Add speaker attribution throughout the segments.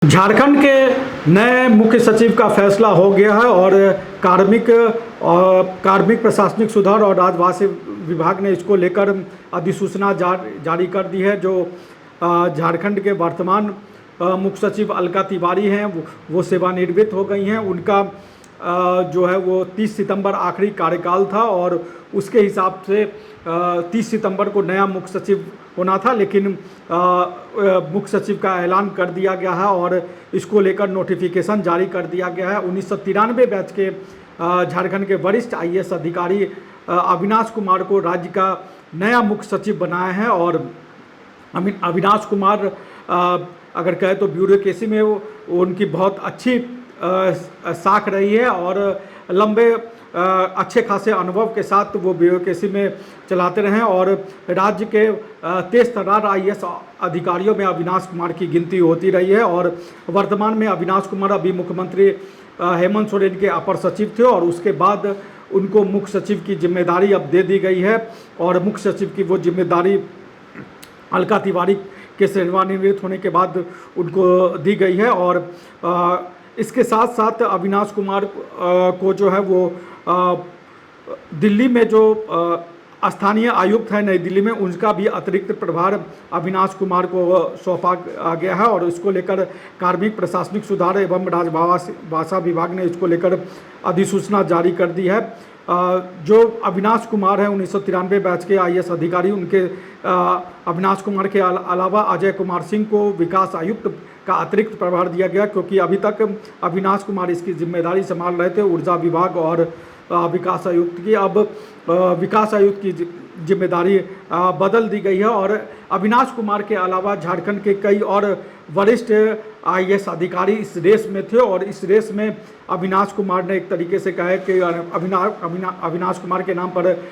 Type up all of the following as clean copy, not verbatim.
Speaker 1: झारखंड के नए मुख्य सचिव का फैसला हो गया है और कार्मिक प्रशासनिक सुधार और राजभाषा विभाग ने इसको लेकर अधिसूचना जारी कर दी है। जो झारखंड के वर्तमान मुख्य सचिव अलका तिवारी हैं वो सेवानिवृत्त हो गई हैं। उनका जो है वो 30 सितंबर आखिरी कार्यकाल था और उसके हिसाब से 30 सितंबर को नया मुख्य सचिव होना था, लेकिन मुख्य सचिव का ऐलान कर दिया गया है और इसको लेकर नोटिफिकेशन जारी कर दिया गया है। 1993 बैच के झारखंड के वरिष्ठ आईएएस अधिकारी अविनाश कुमार को राज्य का नया मुख्य सचिव बनाया है। और अविनाश कुमार अगर कहें तो ब्यूरोक्रेसी में उनकी बहुत अच्छी साख रही है और लंबे अच्छे खासे अनुभव के साथ वो ब्यूरोक्रेसी में चलाते रहे और राज्य के तेज तर्रार आईएएस अधिकारियों में अविनाश कुमार की गिनती होती रही है। और वर्तमान में अविनाश कुमार अभी मुख्यमंत्री हेमंत सोरेन के अपर सचिव थे और उसके बाद उनको मुख्य सचिव की जिम्मेदारी अब दे दी गई है और मुख्य सचिव की वो जिम्मेदारी अलका तिवारी के सेवानिवृत्त होने के बाद उनको दी गई है। और इसके साथ साथ अविनाश कुमार को जो है वो दिल्ली में जो स्थानीय आयुक्त है नई दिल्ली में, उनका भी अतिरिक्त प्रभार अविनाश कुमार को सौंपा गया है और इसको लेकर कार्मिक प्रशासनिक सुधार एवं राजभाषा विभाग ने इसको लेकर अधिसूचना जारी कर दी है। जो अविनाश कुमार हैं 1993 बैच के आईएएस अधिकारी, उनके अविनाश कुमार के अलावा अजय कुमार सिंह को विकास आयुक्त का अतिरिक्त प्रभार दिया गया, क्योंकि अभी तक अविनाश कुमार इसकी जिम्मेदारी संभाल रहे थे ऊर्जा विभाग और विकास आयुक्त की। अब विकास आयुक्त की जिम्मेदारी बदल दी गई है और अविनाश कुमार के अलावा झारखंड के कई और वरिष्ठ आईएएस अधिकारी इस रेस में थे और इस रेस में अविनाश कुमार ने एक तरीके से कहा है कि अविनाश कुमार के नाम पर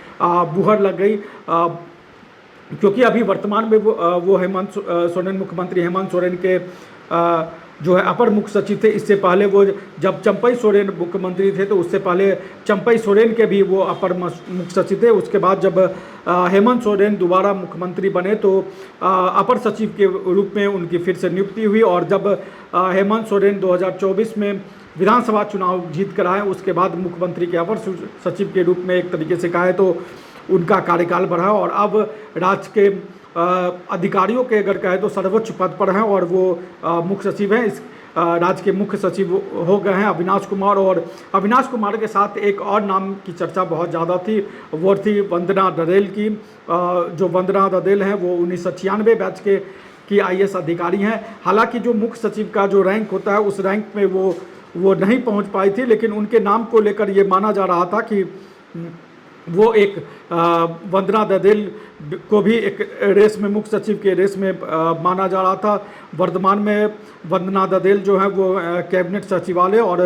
Speaker 1: मुहर लग गई, क्योंकि अभी वर्तमान में वो हेमंत सोरेन मुख्यमंत्री हेमंत सोरेन के जो है अपर मुख्य सचिव थे। इससे पहले वो जब चंपई सोरेन मुख्यमंत्री थे तो उससे पहले चंपई सोरेन के भी वो अपर मुख्य सचिव थे। उसके बाद जब हेमंत सोरेन दोबारा मुख्यमंत्री बने तो अपर सचिव के रूप में उनकी फिर से नियुक्ति हुई और जब हेमंत सोरेन 2024 में विधानसभा चुनाव जीत कर आए उसके बाद मुख्यमंत्री के अपर सचिव के रूप में एक तरीके से कहा है तो उनका कार्यकाल बढ़ा और अब राज्य के अधिकारियों के अगर कहें तो सर्वोच्च पद पर हैं और वो मुख्य सचिव हैं। इस राज्य के मुख्य सचिव हो गए हैं अविनाश कुमार। और अविनाश कुमार के साथ एक और नाम की चर्चा बहुत ज़्यादा थी, वो थी वंदना ददेल की। जो वंदना ददेल हैं वो 1996 बैच की आईएएस अधिकारी हैं। हालांकि जो मुख्य सचिव का जो रैंक होता है उस रैंक में वो नहीं पहुंच पाई थी, लेकिन उनके नाम को लेकर ये माना जा रहा था कि वो एक वंदना ददेल को भी एक रेस में मुख्य सचिव के रेस में माना जा रहा था। वर्तमान में वंदना ददेल जो है वो कैबिनेट सचिवालय और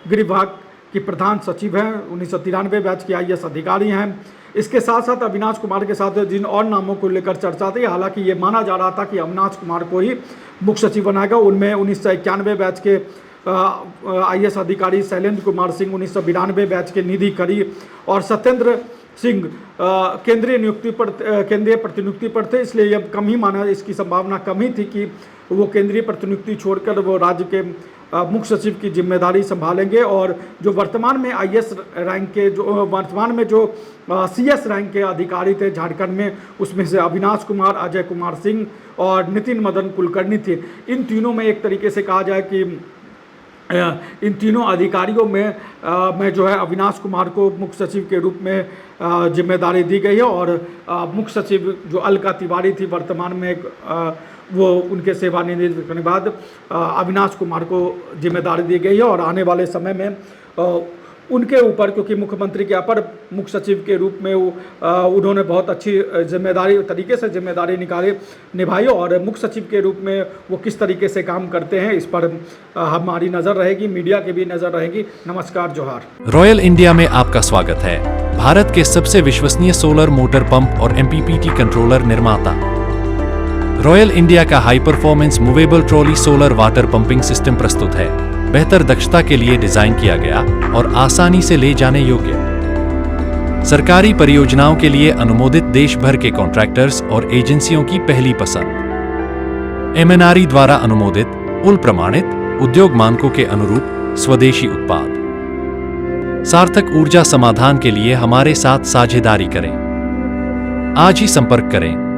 Speaker 1: गृह विभाग की प्रधान सचिव हैं, 1993 बैच की आईएएस अधिकारी हैं। इसके साथ साथ अविनाश कुमार के साथ जिन और नामों को लेकर चर्चा थी, हालांकि ये माना जा रहा था कि अविनाश कुमार को ही मुख्य सचिव बनाएगा। उनमें 1991 बैच के आईएएस अधिकारी शैलेंद्र कुमार सिंह, 1992 बैच के निधि करी और सत्येंद्र सिंह केंद्रीय प्रतिनियुक्ति पर थे, इसलिए अब कम ही माना, इसकी संभावना कम ही थी कि वो केंद्रीय प्रतिनियुक्ति छोड़कर वो राज्य के मुख्य सचिव की जिम्मेदारी संभालेंगे। और जो वर्तमान में आईएएस रैंक के वर्तमान में जो सीएस रैंक के अधिकारी थे झारखंड में, उसमें से अविनाश कुमार, अजय कुमार सिंह और नितिन मदन कुलकर्णी थे। इन तीनों में एक तरीके से कहा जाए कि इन तीनों अधिकारियों में जो है अविनाश कुमार को मुख्य सचिव के रूप में जिम्मेदारी दी गई है और मुख्य सचिव जो अलका तिवारी थी वर्तमान में वो उनके सेवानिवृत्त करने के बाद अविनाश कुमार को जिम्मेदारी दी गई है। और आने वाले समय में उनके ऊपर, क्योंकि मुख्यमंत्री के अपर मुख्य सचिव के रूप में उन्होंने बहुत अच्छी तरीके से जिम्मेदारी निभाई और मुख्य सचिव के रूप में वो किस तरीके से काम करते हैं इस पर हमारी नज़र रहेगी, मीडिया की भी नज़र रहेगी। नमस्कार, जोहार।
Speaker 2: रॉयल इंडिया में आपका स्वागत है। भारत के सबसे विश्वसनीय सोलर मोटर पंप और MPPT कंट्रोलर निर्माता रॉयल इंडिया का high performance movable trolley solar water pumping system प्रस्तुत है। बेहतर दक्षता के लिए डिजाइन किया गया और आसानी से ले जाने योग्य। सरकारी परियोजनाओं के लिए अनुमोदित देश भर के कॉन्ट्रैक्टर्स और एजेंसियों की पहली पसंद। MNRE द्वारा अनुमोदित उल प्रमाणित, उद्योग मानकों के अनुरूप स्वदेशी उत्पाद। सार्थक ऊर्जा समाधान के लिए हमारे साथ साझेदारी करें। आज ही संपर्क करें।